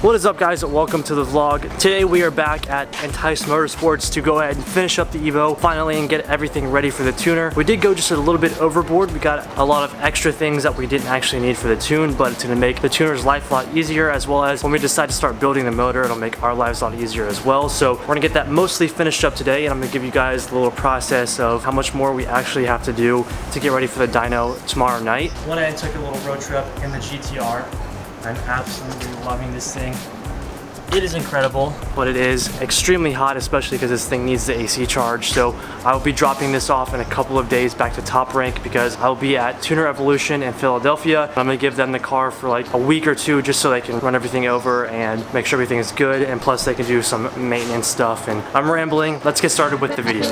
What is up, guys? Welcome to the vlog. Today we are back at Entice Motorsports to go ahead and finish up the Evo finally and get everything ready for the tuner. We did go just a little bit overboard. We got a lot of extra things that we didn't actually need for the tune, but it's going to make the tuner's life a lot easier, as well as when we decide to start building the motor, it'll make our lives a lot easier as well. So we're going to get that mostly finished up today, and I'm going to give you guys the little process of how much more we actually have to do to get ready for the dyno tomorrow night. Went ahead and took a little road trip in the GTR. I'm absolutely loving this thing. It is incredible, but it is extremely hot, especially because this thing needs the AC charge. So I will be dropping this off in a couple of days back to Top Rank because I'll be at Tuner Evolution in Philadelphia. I'm gonna give them the car for like a week or two just so they can run everything over and make sure everything is good, and plus they can do some maintenance stuff. And I'm rambling. Let's get started with the video.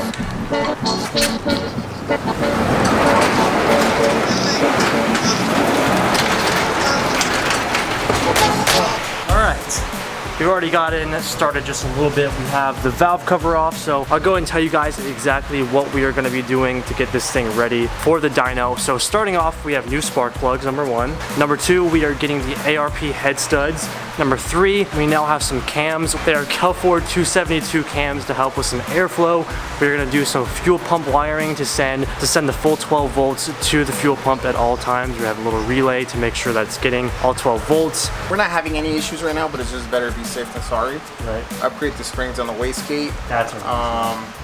We've already got it and started just a little bit. We have the valve cover off, so I'll go and tell you guys exactly what we are going to be doing to get this thing ready for the dyno. So starting off, we have new spark plugs, number one. Number two, we are getting the ARP head studs. Number three, we now have some cams. They are Kelford 272 cams to help with some airflow. We're gonna do some fuel pump wiring to send the full 12 volts to the fuel pump at all times. We have a little relay to make sure that it's getting all 12 volts. We're not having any issues right now, but it's just better to be safe than sorry. Right. Upgrade the springs on the wastegate. That's right.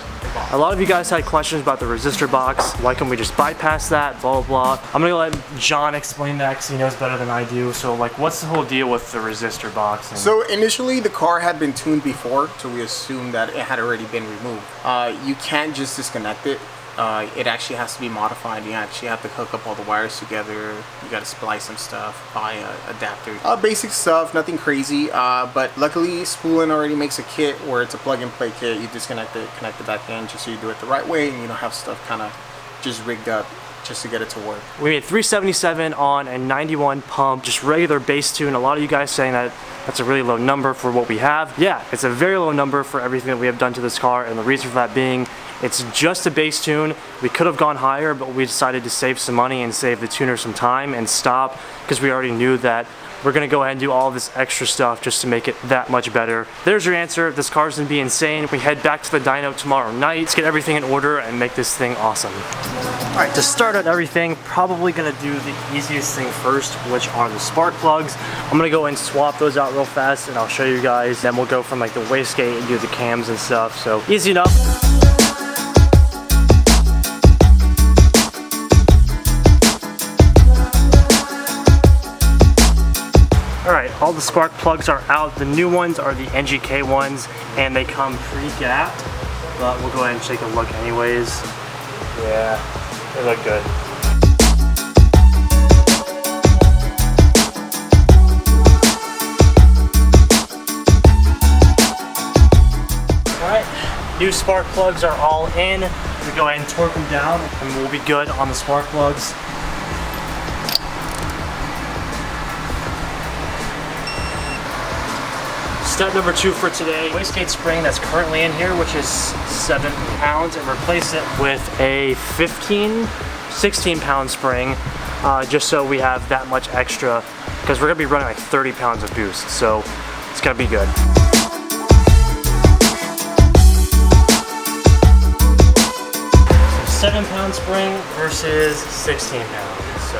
A lot of you guys had questions about the resistor box. Why can't we just bypass that? Blah, blah, blah. I'm gonna let John explain that because he knows better than I do. So like, what's the whole deal with the resistor box? So initially the car had been tuned before, so we assumed that it had already been removed. You can't just disconnect it. It actually has to be modified. You actually have to hook up all the wires together. You got to splice some stuff, buy an adapter. Basic stuff, nothing crazy. But luckily, Spoolin already makes a kit where it's a plug-and-play kit. You disconnect it, connect it back in, just so you do it the right way, and you don't have stuff kind of just rigged up just to get it to work. We made 377 on a 91 pump, just regular base tune. A lot of you guys saying that that's a really low number for what we have. Yeah, it's a very low number for everything that we have done to this car, and the reason for that being, it's just a base tune. We could have gone higher, but we decided to save some money and save the tuner some time and stop because we already knew that we're gonna go ahead and do all this extra stuff just to make it that much better. There's your answer. This car's gonna be insane. We head back to the dyno tomorrow night. Let's get everything in order and make this thing awesome. All right, to start out everything, probably gonna do the easiest thing first, which are the spark plugs. I'm gonna go and swap those out real fast and I'll show you guys. Then we'll go from like the wastegate and do the cams and stuff. So easy enough. Alright, all the spark plugs are out. The new ones are the NGK ones, and they come pre-gapped, but we'll go ahead and take a look anyways. Yeah, they look good. Alright, new spark plugs are all in. We go ahead and torque them down, and we'll be good on the spark plugs. Step number two for today, wastegate spring that's currently in here, which is 7 pounds, and replace it with a 16 pound spring, just so we have that much extra, because we're gonna be running like 30 pounds of boost, so it's gonna be good. So 7 pound spring versus 16 pounds. So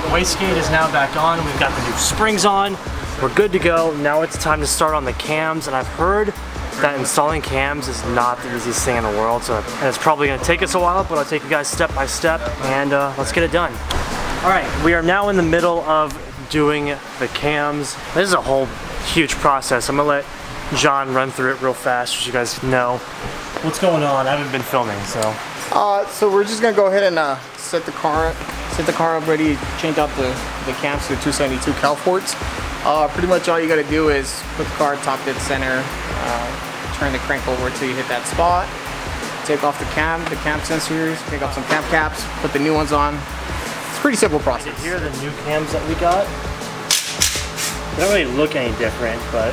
the wastegate is now back on. We've got the new springs on. We're good to go. Now it's time to start on the cams, and I've heard that installing cams is not the easiest thing in the world, so and it's probably going to take us a while, but I'll take you guys step by step, and let's get it done. Alright, we are now in the middle of doing the cams. This is a whole huge process. I'm going to let John run through it real fast so you guys know what's going on. I haven't been filming, so. So we're just going to go ahead and set the car up ready, change out the cams to 272 Kelfords. Pretty much all you gotta do is put the car top dead center, turn the crank over until you hit that spot, take off the cam sensors, take off some cam caps, put the new ones on. It's a pretty simple process. Here are the new cams that we got. They don't really look any different, but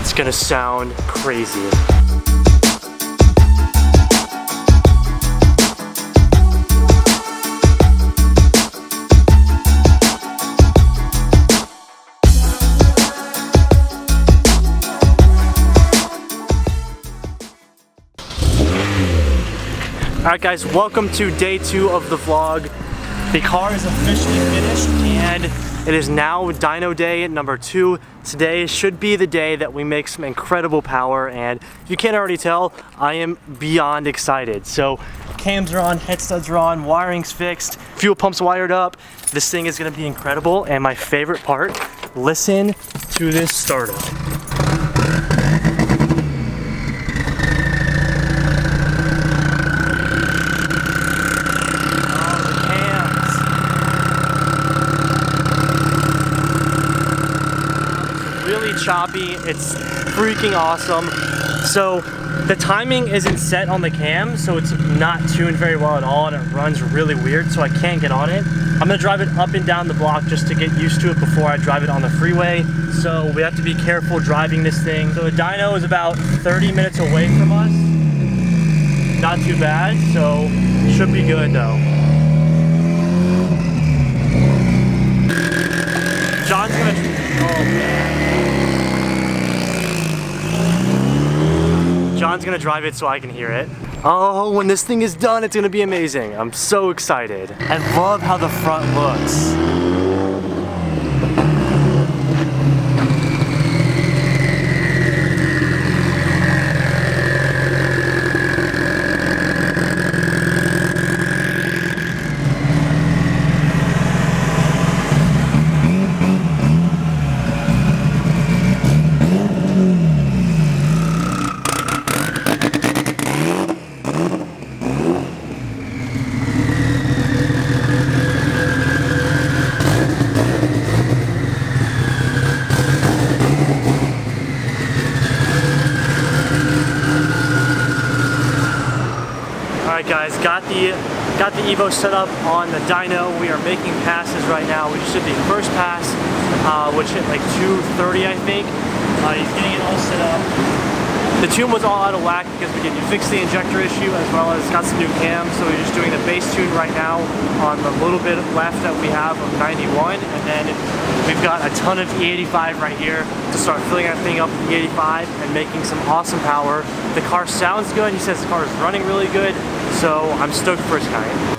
it's gonna sound crazy. Alright guys, welcome to day 2 of the vlog. The car is officially finished and it is now dyno day number 2. Today should be the day that we make some incredible power, and if you can't already tell, I am beyond excited. So cams are on, head studs are on, wiring's fixed, fuel pump's wired up. This thing is gonna be incredible, and my favorite part, listen to this startup. Choppy, it's freaking awesome. So the timing isn't set on the cam, so it's not tuned very well at all, and it runs really weird, so I can't get on it. I'm gonna drive it up and down the block just to get used to it before I drive it on the freeway, so we have to be careful driving this thing. So the dyno is about 30 minutes away from us. Not too bad, so should be good though. John's gonna, oh man. John's gonna drive it so I can hear it. Oh, when this thing is done, it's gonna be amazing. I'm so excited. I love how the front looks. Guys, got the Evo set up on the dyno. We are making passes right now. We just did the first pass, which hit like 230, I think. He's getting it all set up. The tune was all out of whack because we fixed the injector issue, as well as got some new cams. So we're just doing the base tune right now on the little bit left that we have of 91, and then we've got a ton of E85 right here to start filling that thing up with E85 and making some awesome power. The car sounds good. He says the car is running really good, so I'm stoked for his kind.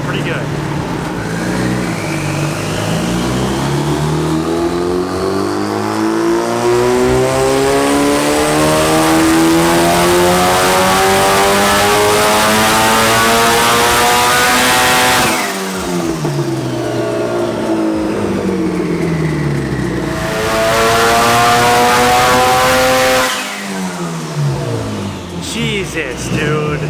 Pretty good. Jesus, dude.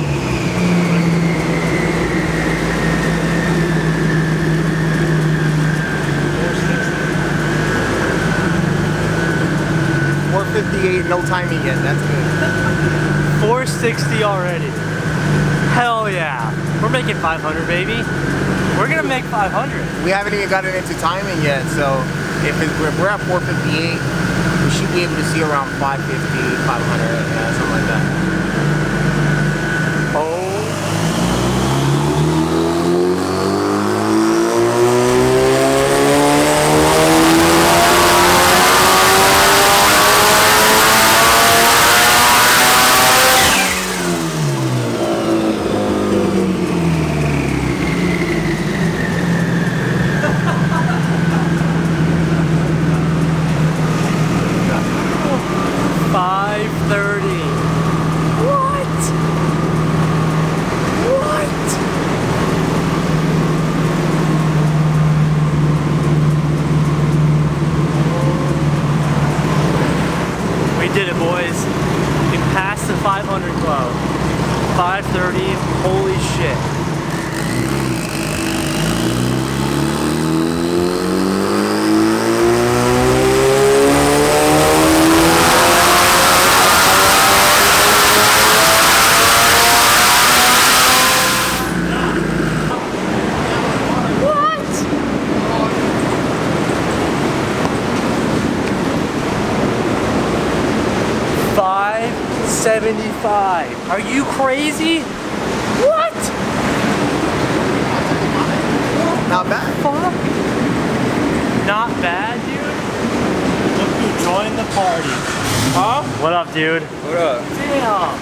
No timing yet, that's good. 460 already. Hell yeah. We're making 500, baby. We're gonna make 500. We haven't even gotten into timing yet, so if we're at 458, we should be able to see around 550, 500, something like that. Oh. 575. Are you crazy? What? Not bad. Fuck. Not bad, dude. Look who joined the party. Huh? What up, dude? What up? Damn.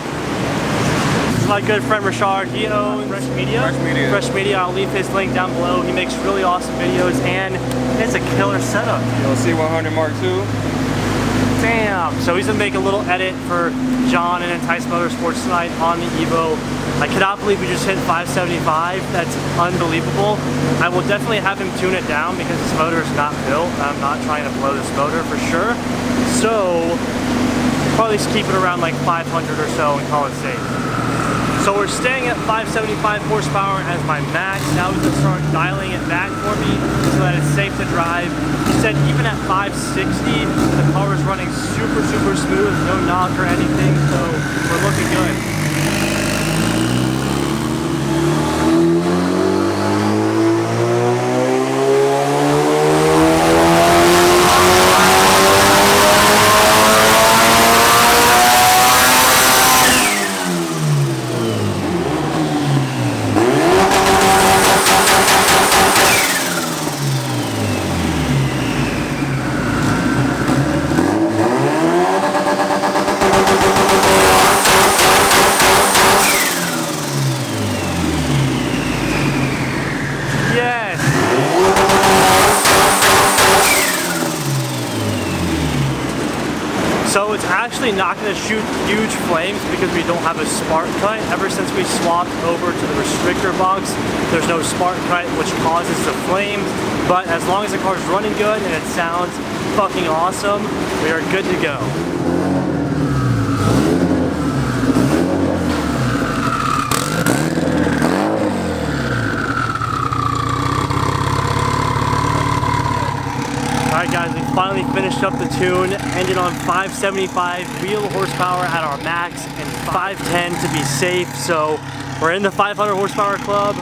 This is my good friend Richard. He owns Fresh Media. Fresh Media. I'll leave his link down below. He makes really awesome videos and it's a killer setup. Yo, C100 Mark II. Damn. So he's gonna make a little edit for John and Entice Motorsports tonight on the Evo. I cannot believe we just hit 575. That's unbelievable. I will definitely have him tune it down because this motor is not built. I'm not trying to blow this motor for sure. So probably just keep it around like 500 or so and call it safe. So we're staying at 575 horsepower as my max. Now we can start dialing it back for me so that it's safe to drive. He said even at 560, the car is running super, super smooth, no knock or anything, so we're looking good. So it's actually not going to shoot huge flames because we don't have a spark cut. Ever since we swapped over to the restrictor box, there's no spark cut which causes the flames. But as long as the car's running good and it sounds fucking awesome, we are good to go. Alright guys, we finally finished up the tune, ended on 575 wheel horsepower at our max and 510 to be safe, so we're in the 500 horsepower club.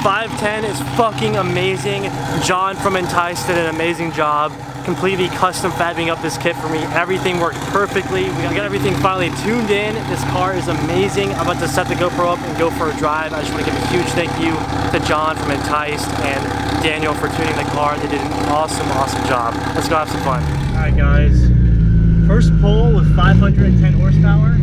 510 is fucking amazing. John from Entice did an amazing job, completely custom fabbing up this kit for me. Everything worked perfectly. We got everything finally tuned in. This car is amazing. I'm about to set the GoPro up and go for a drive. I just want to give a huge thank you to John from Entice and Daniel for tuning the car. They did an awesome, awesome job. Let's go have some fun. All right, guys. First pull with 510 horsepower.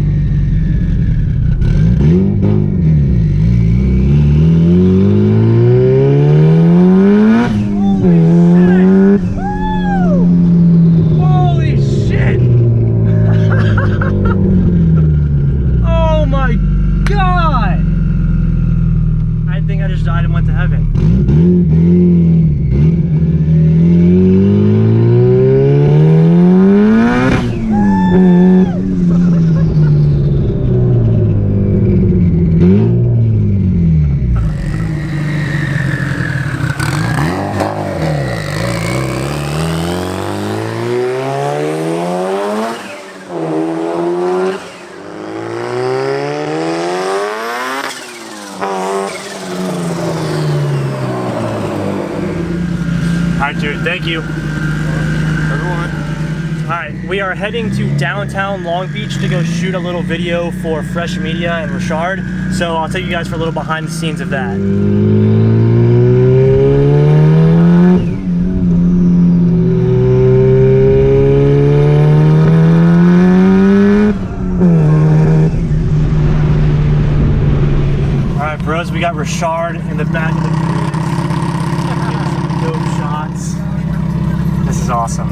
Holy shit! Oh my God! I think I just died and went to heaven. Alright dude, thank you. Everyone. Alright, we are heading to downtown Long Beach to go shoot a little video for Fresh Media and Richard. So I'll take you guys for a little behind the scenes of that. Alright bros, we got Richard in the back of the dope shots. This is awesome.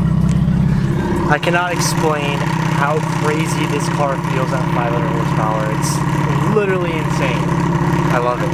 I cannot explain how crazy this car feels at 500 horsepower. It's literally insane. I love it.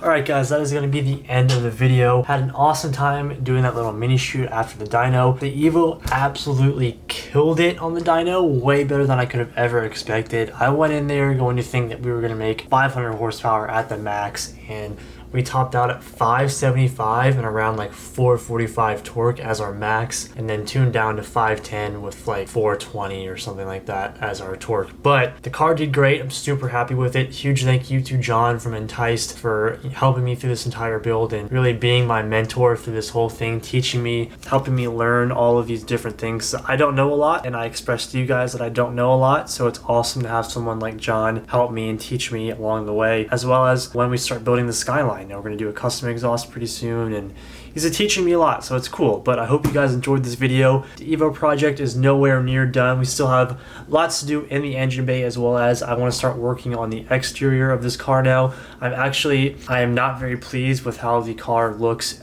Alright guys, that is going to be the end of the video. Had an awesome time doing that little mini shoot after the dyno. The Evo absolutely killed it on the dyno, way better than I could have ever expected. I went in there going to think that we were going to make 500 horsepower at the max, and We topped out at 575 and around like 445 torque as our max, and then tuned down to 510 with like 420 or something like that as our torque. But the car did great. I'm super happy with it. Huge thank you to John from Enticed for helping me through this entire build and really being my mentor through this whole thing, teaching me, helping me learn all of these different things. I don't know a lot, and I expressed to you guys that I don't know a lot, so it's awesome to have someone like John help me and teach me along the way, as well as when we start building the Skyline. Now we're going to do a custom exhaust pretty soon, and he's teaching me a lot, so it's cool. But I hope you guys enjoyed this video. The Evo project is nowhere near done. We still have lots to do in the engine bay, as well as I want to start working on the exterior of this car now. I am not very pleased with how the car looks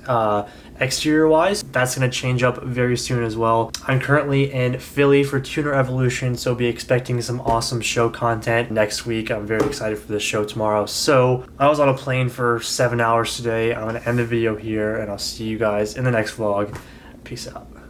exterior wise. That's going to change up very soon as well. I'm currently in Philly for Tuner Evolution, so be expecting some awesome show content next week. I'm very excited for this show tomorrow. So I was on a plane for 7 hours today. I'm going to end the video here, and I'll see you guys in the next vlog. Peace out.